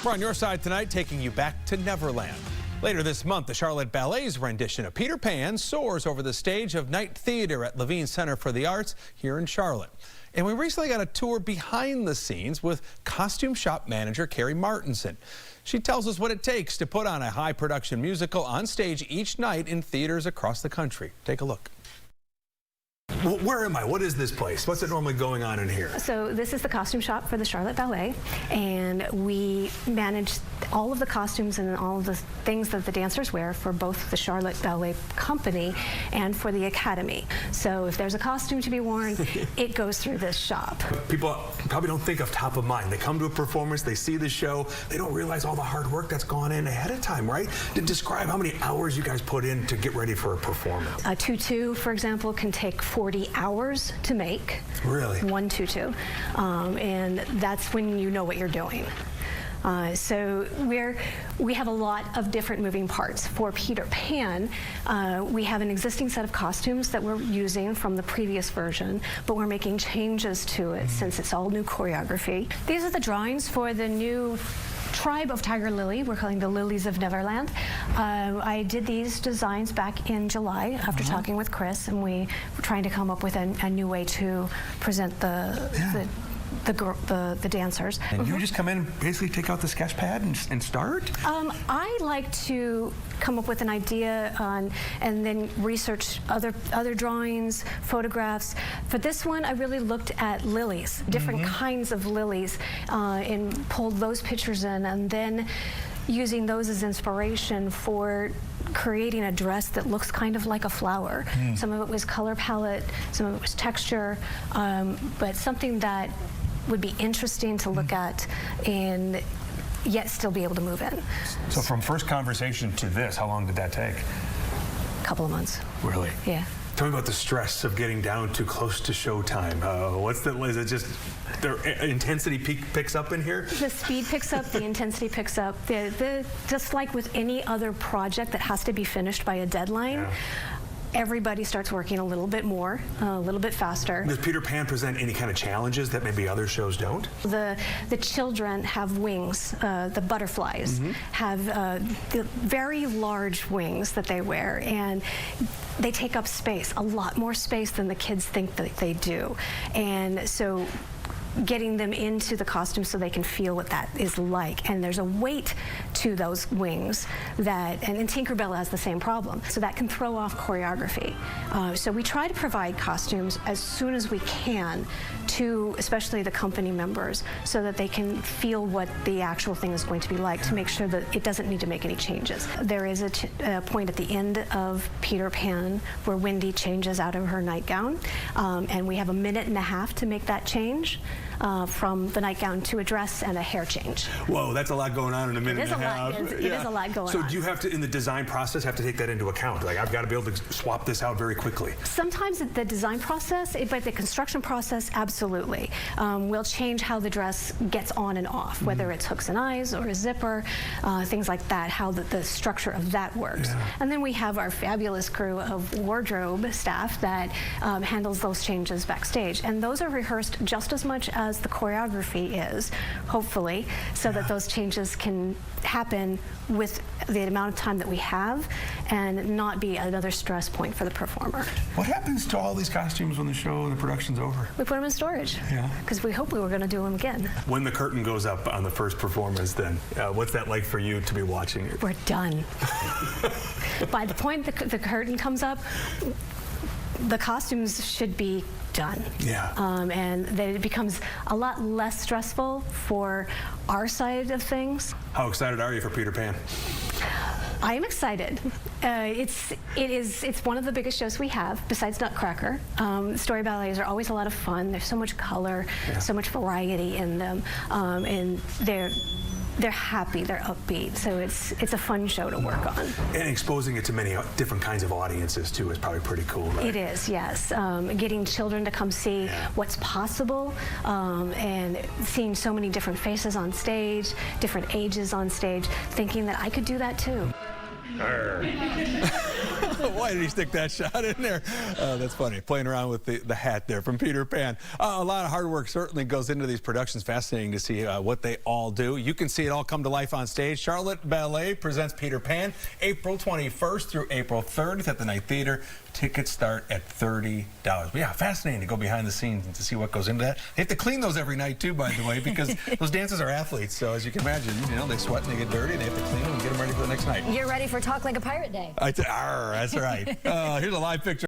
We're on your side tonight, taking you back to Neverland. Later this month, the Charlotte Ballet's rendition of Peter Pan soars over the stage of Night Theater at Levine Center for the Arts here in Charlotte. And we recently got a tour behind the scenes with costume shop manager Carrie Martinson. She tells us what it takes to put on a high production musical on stage each night in theaters across the country. Take a look. Where am I? What is this place? What's it normally going on in here? So this is the costume shop for the Charlotte Ballet, and we manage all of the costumes and all of the things that the dancers wear for both the Charlotte Ballet Company and for the Academy. So if there's a costume to be worn, it goes through this shop. People probably don't think of top of mind. They come to a performance, they see the show, they don't realize all the hard work that's gone in ahead of time, right? Describe how many hours you guys put in to get ready for a performance. A tutu, for example, can take 40 hours to make. Really? One tutu. And that's when you know what you're doing. So we have a lot of different moving parts. For Peter Pan, we have an existing set of costumes that we're using from the previous version, but we're making changes to it since it's all new choreography. These are the drawings for the new tribe of Tiger Lily. We're calling the Lilies of Neverland. I did these designs back in July after talking with Chris, and we were trying to come up with a new way to present the dancers. And you just come in and basically take out the sketch pad and start? I like to come up with an idea and then research other drawings, photographs. For this one, I really looked at lilies, different kinds of lilies, and pulled those pictures in, and then using those as inspiration for creating a dress that looks kind of like a flower. Some of it was color palette, some of it was texture, but something that would be interesting to look at and yet still be able to move in. So from first conversation to this, how long did that take? A couple of months. Really? Yeah. Tell me about the stress of getting down too close to showtime. Is it just the intensity picks up in here? The speed picks up, the intensity picks up. Just like with any other project that has to be finished by a deadline, everybody starts working a little bit more, a little bit faster. Does Peter Pan present any kind of challenges that maybe other shows don't? The children have wings. The butterflies have the very large wings that they wear, and they take up space, a lot more space than the kids think that they do. And so getting them into the costume so they can feel what that is like. And there's a weight to those wings that, and Tinkerbell has the same problem. So that can throw off choreography. So we try to provide costumes as soon as we can to especially the company members so that they can feel what the actual thing is going to be like, to make sure that it doesn't need to make any changes. There is a point at the end of Peter Pan where Wendy changes out of her nightgown, and we have a minute and a half to make that change. From the nightgown to a dress and a hair change. Whoa, that's a lot going on in a minute and a half. It is a lot going on. So do you have to, in the design process, have to take that into account? Like, I've got to be able to swap this out very quickly. Sometimes the design process, but the construction process, absolutely. We'll change how the dress gets on and off, whether it's hooks and eyes or a zipper, things like that, how the structure of that works. And then we have our fabulous crew of wardrobe staff that handles those changes backstage. And those are rehearsed just as much as the choreography is, hopefully, so that those changes can happen with the amount of time that we have and not be another stress point for the performer. What happens to all these costumes when the show and the production's over? We put them in storage, because we hope we were going to do them again. When the curtain goes up on the first performance, then, what's that like for you to be watching it? We're done. By the point the curtain comes up, the costumes should be done. And then it becomes a lot less stressful for our side of things. How excited are you for Peter Pan? I am excited. It's one of the biggest shows we have, besides Nutcracker. Story ballets are always a lot of fun. There's so much color, so much variety in them, and they're happy, they're upbeat, so it's a fun show to work on. And exposing it to many different kinds of audiences too is probably pretty cool, right? It is, yes. Getting children to come see what's possible, and seeing so many different faces on stage, different ages on stage, thinking that I could do that too. Why did he stick that shot in there? That's funny. Playing around with the hat there from Peter Pan. A lot of hard work certainly goes into these productions. Fascinating to see what they all do. You can see it all come to life on stage. Charlotte Ballet presents Peter Pan April 21st through April 30th at the Night Theater. Tickets start at $30. But yeah, fascinating to go behind the scenes and to see what goes into that. They have to clean those every night too, by the way, because those dancers are athletes. So as you can imagine, you know, they sweat and they get dirty and they have to clean them and get them ready for the next night. You're ready for Talk Like a Pirate Day. That's right. Here's a live picture.